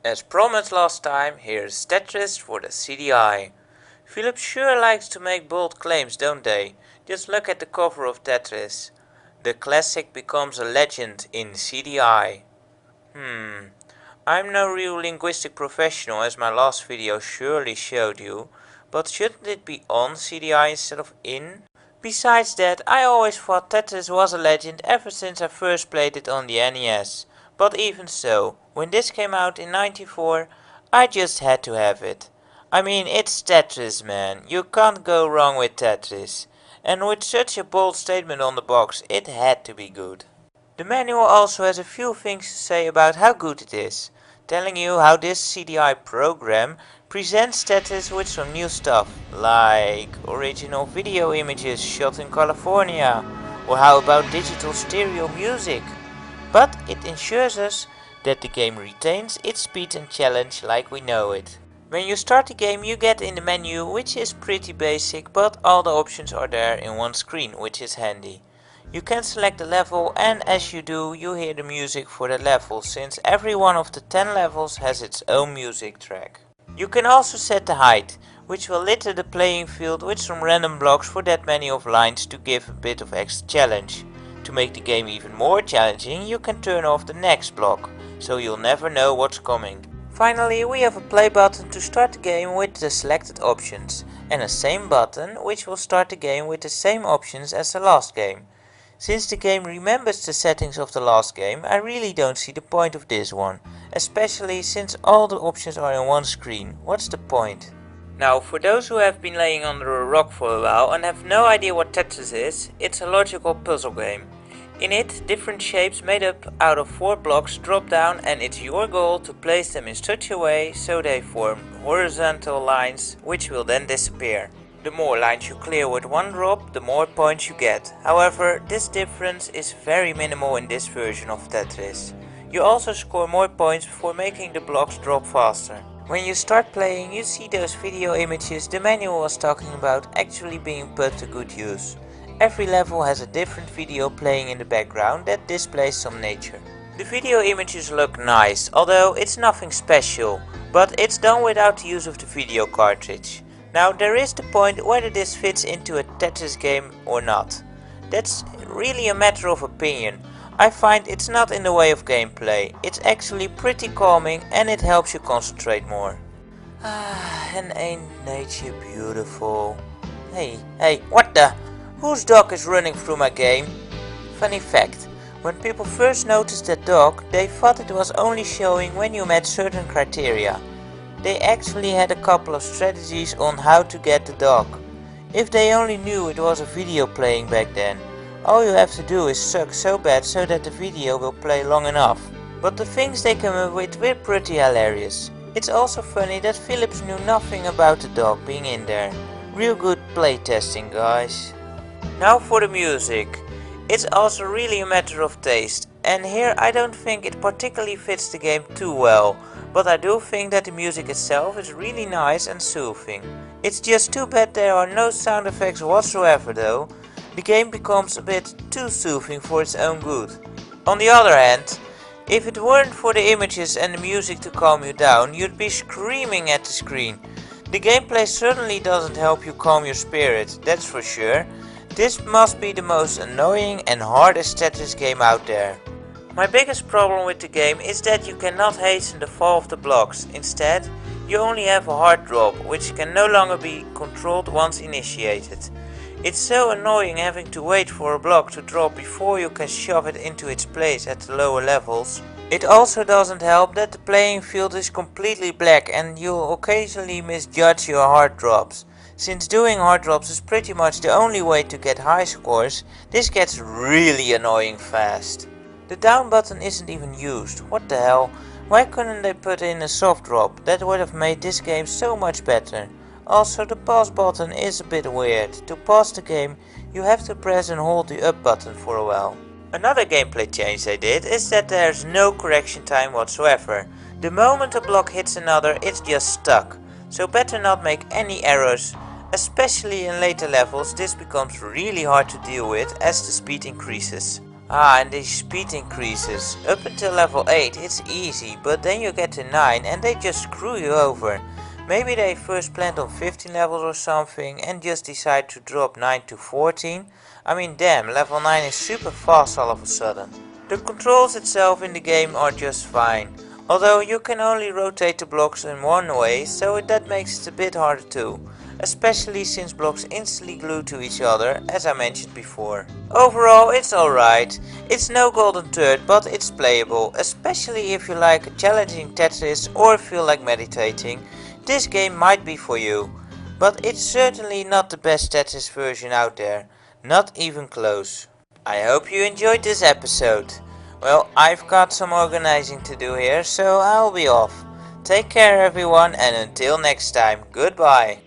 As promised last time, here's Tetris for the CDI. Philip sure likes to make bold claims, don't they? Just look at the cover of Tetris. The classic becomes a legend in CDI. I'm no real linguistic professional, as my last video surely showed you, but shouldn't it be on CDI instead of in? Besides that, I always thought Tetris was a legend ever since I first played it on the NES. But even so, when this came out in '94, I just had to have it. I mean, it's Tetris, man. You can't go wrong with Tetris. And with such a bold statement on the box, it had to be good. The manual also has a few things to say about how good it is, telling you how this CDI program presents Tetris with some new stuff, like original video images shot in California, or how about digital stereo music. But it ensures us that the game retains its speed and challenge like we know it. When you start the game, you get in the menu, which is pretty basic, but all the options are there in one screen, which is handy. You can select the level, and as you do, you hear the music for the level, since every one of the 10 levels has its own music track. You can also set the height, which will litter the playing field with some random blocks for that many of lines to give a bit of extra challenge. To make the game even more challenging, you can turn off the next block, so you'll never know what's coming. Finally, we have a play button to start the game with the selected options, and a same button which will start the game with the same options as the last game. Since the game remembers the settings of the last game, I really don't see the point of this one, especially since all the options are in one screen. What's the point? Now, for those who have been laying under a rock for a while and have no idea what Tetris is, it's a logical puzzle game. In it, different shapes made up out of 4 blocks drop down, and it's your goal to place them in such a way so they form horizontal lines, which will then disappear. The more lines you clear with one drop, the more points you get. However, this difference is very minimal in this version of Tetris. You also score more points for making the blocks drop faster. When you start playing, you see those video images the manual was talking about actually being put to good use. Every level has a different video playing in the background that displays some nature. The video images look nice, although it's nothing special, but it's done without the use of the video cartridge. Now, there is the point whether this fits into a Tetris game or not. That's really a matter of opinion. I find it's not in the way of gameplay. It's actually pretty calming and it helps you concentrate more. And ain't nature beautiful? Hey, what the? Whose dog is running through my game? Funny fact, when people first noticed that dog, they thought it was only showing when you met certain criteria. They actually had a couple of strategies on how to get the dog. If they only knew it was a video playing back then. All you have to do is suck so bad so that the video will play long enough. But the things they come up with were pretty hilarious. It's also funny that Philips knew nothing about the dog being in there. Real good playtesting, guys. Now for the music. It's also really a matter of taste, and here I don't think it particularly fits the game too well, but I do think that the music itself is really nice and soothing. It's just too bad there are no sound effects whatsoever though. The game becomes a bit too soothing for its own good. On the other hand, if it weren't for the images and the music to calm you down, you'd be screaming at the screen. The gameplay certainly doesn't help you calm your spirit, that's for sure. This must be the most annoying and hardest Tetris game out there. My biggest problem with the game is that you cannot hasten the fall of the blocks. Instead, you only have a hard drop, which can no longer be controlled once initiated. It's so annoying having to wait for a block to drop before you can shove it into its place at the lower levels. It also doesn't help that the playing field is completely black and you'll occasionally misjudge your hard drops. Since doing hard drops is pretty much the only way to get high scores, this gets really annoying fast. The down button isn't even used, what the hell? Why couldn't they put in a soft drop? That would have made this game so much better. Also, the pause button is a bit weird. To pause the game, you have to press and hold the up button for a while. Another gameplay change they did is that there's no correction time whatsoever. The moment a block hits another, it's just stuck. So better not make any errors. Especially in later levels, this becomes really hard to deal with as the speed increases. And the speed increases. Up until level 8 it's easy, but then you get to 9 and they just screw you over. Maybe they first planned on 15 levels or something and just decide to drop 9 to 14. I mean damn, level 9 is super fast all of a sudden. The controls itself in the game are just fine, although you can only rotate the blocks in one way, so that makes it a bit harder too, especially since blocks instantly glue to each other, as I mentioned before. Overall it's alright, it's no golden turd, but it's playable, especially if you like challenging Tetris or feel like meditating. This game might be for you, but it's certainly not the best Tetris version out there, not even close. I hope you enjoyed this episode. Well, I've got some organizing to do here, so I'll be off. Take care everyone, and until next time, goodbye.